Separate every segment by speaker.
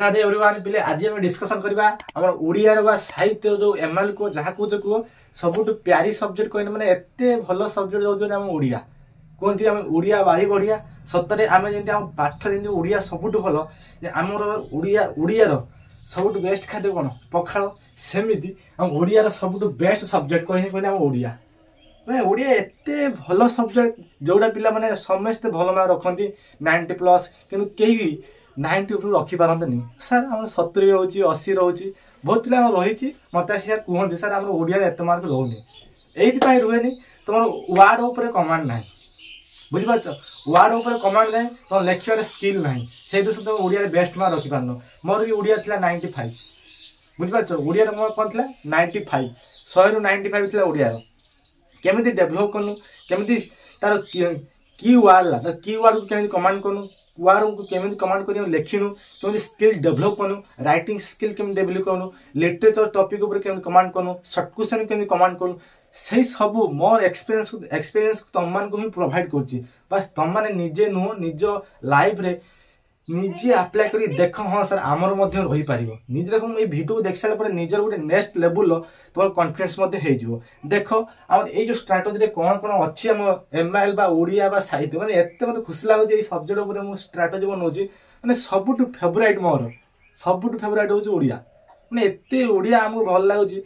Speaker 1: Radhe everyone पिले आज हम डिस्कशन करबा हमर ओडिया रो साहित्य जो एमएल को जहा को जो सबुठ प्यारी सब्जेक्ट कहने माने एते भलो सब्जेक्ट जो हम ओडिया कहते हम ओडिया बारी बढ़िया सतरे आम जमी हम पाठ जमी ओडिया सबुठ भलो आमर ओडिया ओडिया रो सबुठ बेस्ट खाद्य कौन पखाल सेमिति हम ओडिया रो सबुठ बेस्ट सब्जेक्ट कहने हम ओडिया मैं ओडिया एते भलो सब्जेक्ट जोड़ा पिला माने समस्त भलो मार्क रखती 90+ किंतु कहीं 90 ऊपर रखी पारते सार आम 70 रोचे 80 रोचे बहुत पिला रही मत सार कहते सार आम ओडिया एत मार्क रोनी ये रुहे तुम वार्ड उपर कमांड ना बुझीपार वार्ड उपर कमांड ना तुम लेखार स्किल ना से तुम ओडिया बेस्ट मार्क रखी पारन मोर भी ओडिया था 95 बुझीपार ओडिया मोर कौन था 95 100 रू 95 था ओडिया केमी डेभलप कनु केमी तार की वार्ड ला की वार्ड को केमी कमांड कनु वार्ड को केमी कमांड कर लिखिनु केमी स्किल डेभलप कनु राइटिंग स्किल केमी डेभलप कनु लिटरेचर टॉपिक ऊपर केमी कमांड कनु शॉर्ट क्वेश्चन केमी कमांड कनु से सब मोर एक्सपीरियंस तुम मान को ही प्रोवाइड करछि बस तुम माने निजे नुह निज लाइफ रे निजे अप्लाई करी देख हाँ सर आमर मध्य रही पारिबो निजे देखो ये वीडियो देख सारा पर निजर गोटे नेक्स्ट लेवल तुम कॉन्फिडेंस मध्य हे जिवो देखो आम ये जो स्ट्रेटजी रे कौन कौन अच्छी आम एमआईएल बा ओडिया बा साहित्य माने एते मते खुशी लागो ये सब्जेक्ट ऊपर मु स्ट्रेटजी बनौछि माने सबुठ फेवरेट मोर सबुठ फेवरेट होछि ओडिया माने एते ओडिया हमको भल लागुछि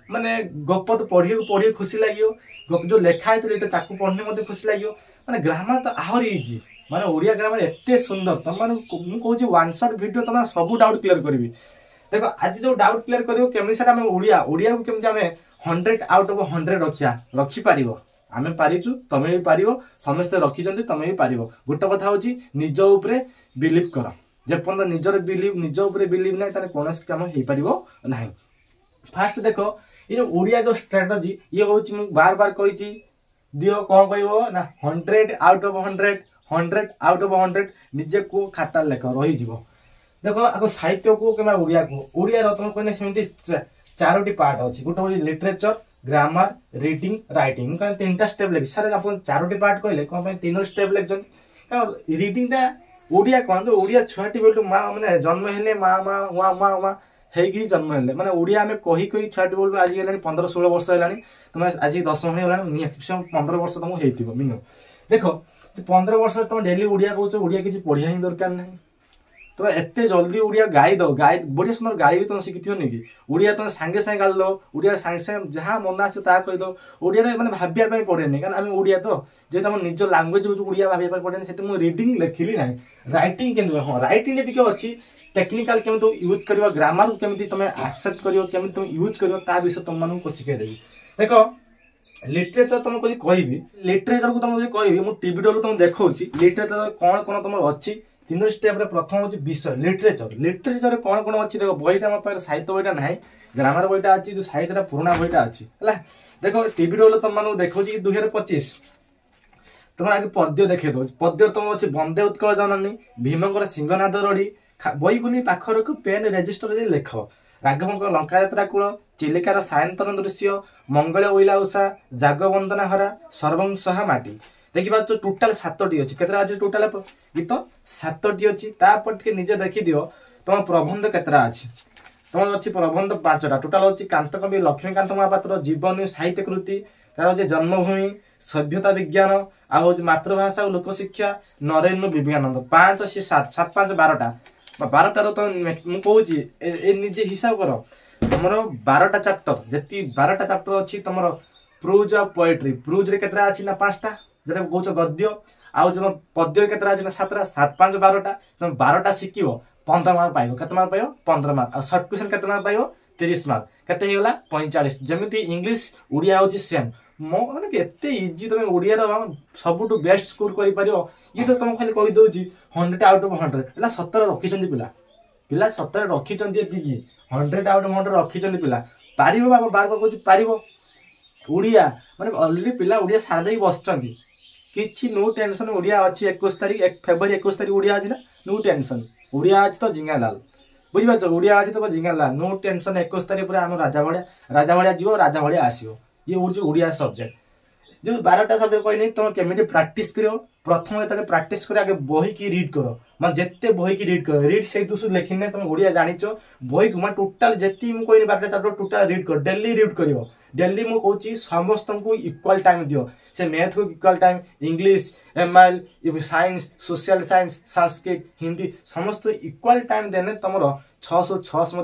Speaker 1: माने गप तो पढ़ी खुशी लागियो गप जो लेखा है तो ताकू पढ़ने मते खुशी लागियो माने ग्रामर तो आहरी इजी माने ओडिया ग्रामर एते सुंदर तुम माने मु कहूछि वन शॉट वीडियो तुम सब डाउट क्लियर करबी देखो आज जो डाउट क्लियर करियो केमि सेटा हम ओडिया को केमि हम 100 आउट ऑफ 100 रखी पारिबो आमे पारिछु तमे भी पारिबो समस्त रखी जंती तमे भी पारिबो गोटे कथा होछि निज ऊपर बिलीव कर जेपन निजर बिलीव निज ऊपर बिलीव नै ताने कोनस काम हे पारिबो नाही फास्ट देखो ये ओडिया जो स्ट्रेटजी ये होछि मु बार बार कहिछि दियो कौन कहबो ना 100 आउट ऑफ 100 आउट ऑफ 100 निजे को खाता लेख रही जीवो देखो आको साहित्य को केमा ओडिया रो तुम कहने सेमति चारोटी पार्ट अछि गोटे होछि लिटरेचर ग्रामर रीडिंग राइटिंग का तीनटा स्टेप लेख सारे अपन चारोटी पार्ट कहले कोन पे तीनो स्टेप लेखजन का रीडिंग ता ओडिया कोन तो ओडिया छुआटी बेलु मा माने जन्म हेले मा वा हेगी जन्म हेले माने ओडिया में कही छुआटी बेलु आज गेलानी 15-16 वर्ष हेलानी तुम आज 10 महीने हेलानी 15 वर्ष तुम हेतिबो मिनिमम देखो 15 वर्ष तुम डेली ओडिया कहछ ओडिया किछि पढ़िया ही दरकार नहीं तुम एते जल्दी ओडिया गाई दो गाई बढ़िया सुंदर गाई भी तुम शिखिथियो नि कि ओडिया तुम सांगे सांगे गाल दो ओडिया सांगे सांगे जहां मन आछो ता कहि दो ओडिया रे माने भाबिया पई पड़े नि कारण हम ओडिया तो जे तुम निज लैंग्वेज जो ओडिया भाबिया पई पड़े नि सेते मु रीडिंग लेखिली नाही राइटिंग केन हां राइटिंग टिके अछि टेक्निकल केम तो यूज करियो ग्रामर केमति तुम एक्सेप्ट करियो केमति तुम यूज करियो ता विषय तुम मानु को सिखे देबी देखो लिटरेचर तुम कहि कहबी लिटरेचर को तुम कहबी मु टीवी डलु तुम देखौछि लिटरेचर कोन कोन तुम अछि तीन स्टेप रे प्रथम होछि विषय लिटरेचर कोन कोन अछि देखो बहिटा हम पर साहित्य बहिटा नाही ग्रामर बहिटा अछि जो साहित्य रा पुराना बहिटा अछि हला देखो टीवी डलु तुम मानु देखौछि 2025 तुम आगे पद्य देखे दो पद्य तुम अछि वंदे उत्कल जननी भीमकर सिंहनाद रडी बईगुनी पाखर को पेन रेजिस्टर दे लेख राघवंकर लंका यात्रा कूल चिलिकार सायंतन दृश्य मंगल ओइला उषा जागवंदना हरा सर्वं सहा माटी देखिबा तो टोटल 7टी अछि केतरा अछि टोटल गीत 7टी अछि तापर के निजे देखि दियो तुम प्रबंध केतरा अछि तुम अछि प्रबंध 5टा टोटल अछि कांतकवि लक्ष्मीकांत महापात्र जीवनी साहित्य कृति तार जे जन्मभूमि सभ्यता विज्ञान आ हो मातृभाषा और लोक शिक्षा नरेन्द्र विवेकानंद 5 से 7 7 5 12टा 12टार तो मु कहूची ए निजे हिसाब कर तुमर 12टा चैप्टर जति 12टा चैप्टर अछि तुमर प्रोज ऑफ पोएट्री प्रोज रे केतरा अछि ना 5टा जेटा कहउछ गद्य आ जो पद्य रे केतरा अछि ना 7टा 7 5 12टा तुम 12टा शिखिबो 15 मार्क पाइबो केते मार्क पाइबो 15 मार्क आ शॉर्ट क्वेश्चन केते मार्क पाइबो 30 मार्क केते हेला 45 जेमिति इंग्लिश ओडिया होछि सेम मो माने केते इजी तुम ओडिया रो सबुटु बेस्ट स्कोर करि पारियो ये तो तुम खाली कहि दोछि 100 आउट ऑफ 100 एला 17 रखि चंदी पिला 17 रखि चंदी एतिकी 100 आउट ऑफ 100 रखि चंदी पिला पारिबो बाबा बार बार कहछि पारिबो ओडिया माने ऑलरेडी पिला ओडिया सारा देई बसचंदी किछि नो टेंशन ओडिया अछि 21 तारिख 1 फरवरी 21 तारिख ओडिया अछि ना नो टेंशन ओडिया अछि तो जिंगालाल बुझिबा तो ओडिया अछि तो जिंगालाल नो टेंशन 21 तारिख पर हम राजा भड़िया जीवो राजा भड़िया आसीबो ये होछि ओडिया सब्जेक्ट जो 12टा सब्जेक्ट कहनी तुम केमिति प्रैक्टिस करियो प्रथम जो प्राक्टिस कर आगे बही की रीड कर मैं जिते बही की रीड कर रीड से दूसरे लिखिने तुम ओडिया जानिच बही को मैं टोटाल जेती मु कोई बारे टोटाल रीड कर डेली रीड करियो डेली मु कहूची समस्त को इक्वल टाइम दियो से मैथ को equal time English ML science social science Sanskrit Hindi समस्त इक्वल टाइम देने तुम 600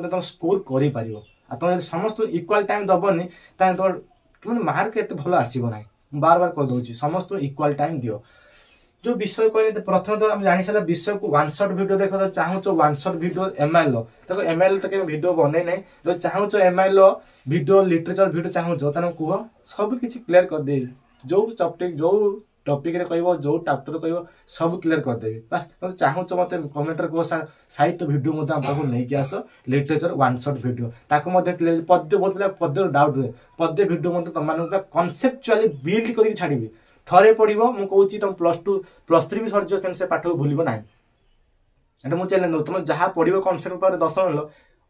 Speaker 1: तुम स्कोर कर पार आ तुम समस्त इक्वल टाइम दबनी तुम मार्क एत भल आसब ना बार बार कह दूसरी समस्त इक्वल टाइम दियो जो विषय कहते प्रथम तो हम जानी सारा विषय को वन शॉट वीडियो देख तो चाहूच वन शॉट वीडियो एमआईएल देखो एमआईएल तो कहीं वीडियो बने ना जो चाहूच एमआईएल वीडियो लिटरेचर वीडियो चाहूच तेना कह सब किसी क्लियर करदे जो टॉपिक रे कहबो जो चैप्टर कहबो सब क्लियर कर देबी बस तुम चाहूच मते कमेंट रे कह साहित्य वीडियो मते हम पाखु नै कि आसो लिटरेचर वन शॉट वीडियो ताको मते क्लियर पद्य बहुत पिला पद्य डाउट हुए पद्य वीडियो मते तुम मानु कॉन्सेप्चुअली बिल्ड करी छाड़ीबी थरे पड़ो मु कहूँ तुम +2 +3 भी सर जो से पाठ को भूल ना एटा मु चैलेंज तुम जहाँ पढ़ो कनसेप्ट पर 10 दिन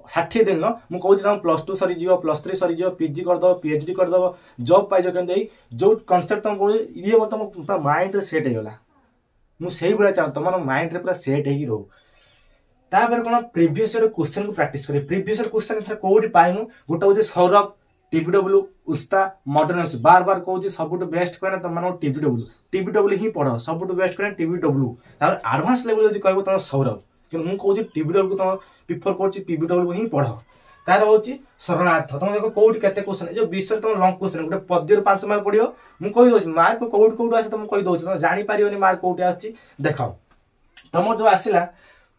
Speaker 1: 60 दिन मु कहूँ तुम +2 सरी +3 सरी पीजी करदे पीएचडी करदे जॉब पाइज के जो कनसेप्ट तुम कह ये तुम पूरा माइंड सेट होगा मुझे भाई चाहूँ तुम माइंड पूरा सेट हो तापर कौन प्रीवियस ईयर क्वेश्चन को प्रैक्टिस करें प्रीवियस ईयर क्वेश्चन कौटी पाइनु गोटे हूँ सौरभ टीपीडब्ल्यू उस्ता मॉडर्न बार बार कहूँ सब बेस्ट कहना तुम टीपीडब्ल्यू ही पढ़ सब बेस्ट कहना टीपीडब्ल्यू एडवांस लेवल जब कह तुम सौरभ कि मुझे कहूँ टीपीडब्ल्यू तुम प्रिफर कर टीपीडब्ल्यू ही पढ़ तार हूँ सरणार्थ तुम देखो कौटी के क्वेश्चन जो विषय तुम लंग क्वेश्चन गोटे पद्य 5 मार्क पड़ो मुझे कहीदे मार्क कौट कौट आसे तुम कहीदे तुम जापर मार्क कौटी आस देख तुम जो आसला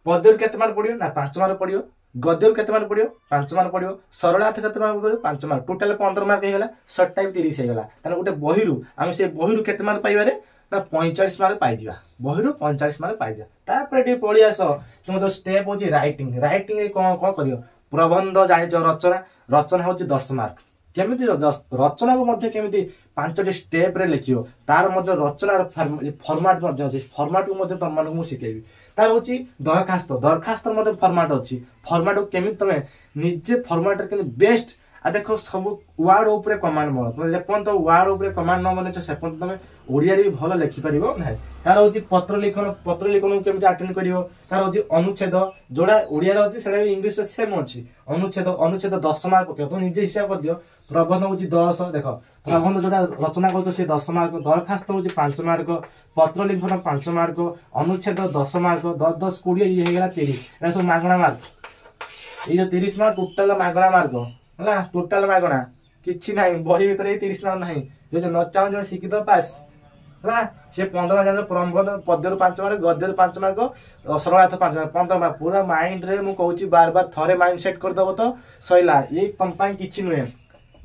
Speaker 1: पद्य के मार्क पड़ो ना 5 मार्क पड़ो गद्य के मार्क पड़ो 5 मार्क पड़ो सरलार्थ के मार्क पड़ो 5 मार्क टोटाल 15 मार्क होगा सर्ट टाइम 30 होगा तेना गोटे बही आम से बही के मार्क पाइबारे ना 45 मार्क पाइजा बही 45 मार्क पाइजा तापर पलि आस तुम जो स्टेप हो राइटिंग राइटिंग कौन कौन कर प्रबंध जान रचना रचना हूँ 10 मार्क केमी रचना को केमी 5टी स्टेप रे लिखियो तार रचना फॉर्मेट फॉर्मेट को तुम शिखेबी तार हूँ दरखास्त दरखास्त फॉर्मेट अच्छी फॉर्मेट को केमी तुम निजे फॉर्मेट के बेस्ट आ देख सब वार्ड उपरे कमांड मन तुम जेपर्यंत वार्ड उपरे कमांड न मन से तुम ओडिया भी भल लिखिपार ना तार हूँ पत्र लिखन को केमी अटेंड कर तार हूँ अनुच्छेद जोड़ा ओडिया अच्छी से इंग्लीश सेम अच्छी अनुच्छेद अनुच्छेद 10 मार्क पक तुम निजे हिसाब कर दियो प्रबंध हूँ 10 देख प्रबंध जोड़ा रचना कर 10 मार्क दरखास्त हूँ 5 मार्क पत्र लिखन 5 मार्क अनुच्छेद 10 मार्क 10 20 ये होगा 30 ये सब मागणा मार्क ये 30 मार्क टोटाल मागणा मार्क है टोटाल मागणा किसी ना बही भर 30 मार्क ना जो न चाहूँ जो शिक्षित पास है सी 15 जन प्रबंध पद्य 5 मार्क गद्य 5 मार्क सरलार्थ 5 मार्क 15 मार्क पूरा माइंड रे मु कहूँ बार बार थरे माइंड सेट करदेव तो सैला ये तुम कि नुहे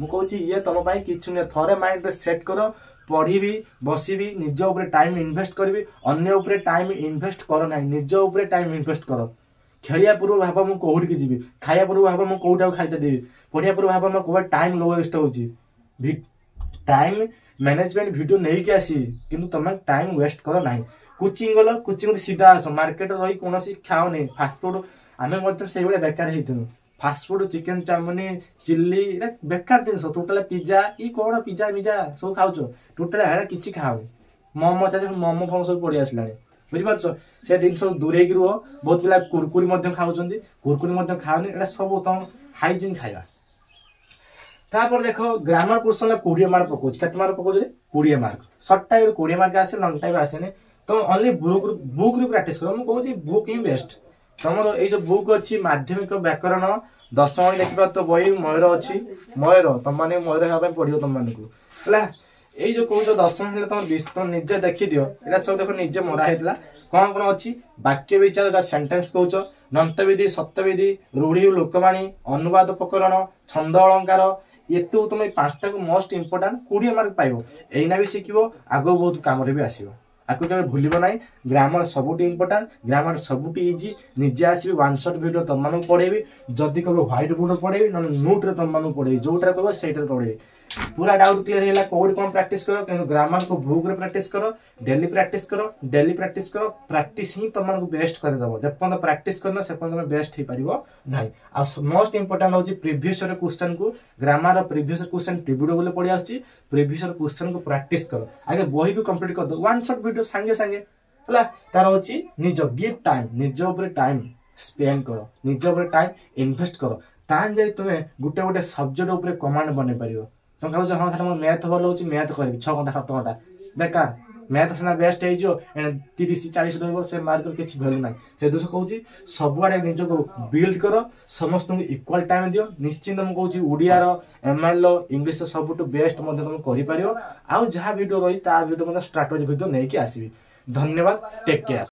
Speaker 1: मुझे ये तुम कि थे माइंड रे सेट कर पढ़ी बसबी निज उपर टाइम इन्वेस्ट करी अन्य उपर टाइम इन्वेस्ट कर ना निज उपर टाइम इन्वेस्ट कर खेलिया पूर्व भाव मुझे कौटी जी खाया पूर्व भाव मुझे कौटा खाई देवी पढ़िया पूर्व भाव मैं कौट टाइम लो वेस्ट हो टाइम मैनेजमेंट वीडियो नहीं कि आसी किंतु तुम टाइम वेस्ट कर ना कोचिंग गल कोचिंग सीधा आस मार्केट रही कौन खाओ नहीं फास्टफुड आम से बेकार होती फास्टफुड चिकेन चाउमिन चिल्ली बेकार जिन टोटाल पिज्जा ये कौन पिज्जा मिजा सब खाऊ टोटाल है किसी खाओ मोमो चाहिए मोमो फम सब पड़ी आसला बुझिपार से जिन सब दूरे रुह बहुत पिला कुरकुरी खाऊँ कुरकुरी खाओनी एटा सब तुम हाइजीन खाଇବା तापर देख ग्रामर क्वेश्चन 20 मार्क पकाउछ केते मार्क पकाउछ 20 मार्क शॉर्ट टाइम 20 मार्क आसे लॉन्ग टाइम आसेनी तो ओनली बुक रे प्रैक्टिस करो मु कहूची बुक ही बेस्ट तमरो ए जो बुक अछि माध्यमिक व्याकरण 10 मार्क देखिबा तो बही मयूर अछि मयूर तुम माने मयूर हेबा पढियो तुम मानकू हला ए जो कहूछ 10 मार्क तुम विस्तृत निजे देखि दियो एटा सब देखो निजे मरा हेतला कौन कौन अच्छी वाक्य विचार सेंटेंस कहूच नंतविधि सत्यविधि रूढ़ी लोकवाणी अनुवाद उपकरण छंद अलंकार ये तुम 5टा को मोस्ट इंपोर्टाट 20 मार्क पाइब एना भी शिखब आगो बहुत कम भी आसो आपको कभी भूल ना ग्रामर सबुठ इंपोर्टाट ग्रामर सबुठ इजी निजे आसबि वन शॉट वीडियो तुम पढ़ेबी जदि कभी व्हाइट बोर्ड पढ़ेबी ना नोट रे तुम पढ़ेबी जोटा कह से पढ़ेबी पूरा डाउट क्लियर हैला कोड कौन प्रैक्टिस करो कि ग्रामर को बुक रे प्रैक्टिस करो डेली प्रैक्टिस करो प्रैक्टिस ही तुमको बेस्ट कर दबो जपन प्रैक्टिस करनो से पन बेस्ट ही परिबो नाही आ मोस्ट इंपोर्टेंट होची प्रीवियस ईयर क्वेश्चन को ग्रामर रो प्रीवियस क्वेश्चन वीडियो बोले पड़ी आछि प्रीवियस ईयर क्वेश्चन को प्रैक्टिस करो आगे बही को कंप्लीट कर दो वन शॉट वीडियो संगे संगे हला तार होची निज गिव टाइम निज ऊपर टाइम स्पेंड करो निज ऊपर टाइम इन्वेस्ट करो तान जाई तुमे गुटे गुटे सब्जेक्ट ऊपर कमांड बने परियो तुम कहू हाँ सर मैथ भल हो मैथ करी 6 घंटा 7 घंटा बेकार मैथ सीना बेस्ट हो 30-40 रही से मार्क किसी भैल्यू ना से दोष कहूँ सबुआड़े निज को बिल्ड कर समस्त इक्वाल टाइम दियो निश्चिंत मुझे ओडिया एमएल इंग्लिश सब बेस्ट तुम कर जहाँ वीडियो रही ता वीडियो स्ट्राटेजी वीडियो नहीं आसबि धन्यवाद टेक केयर।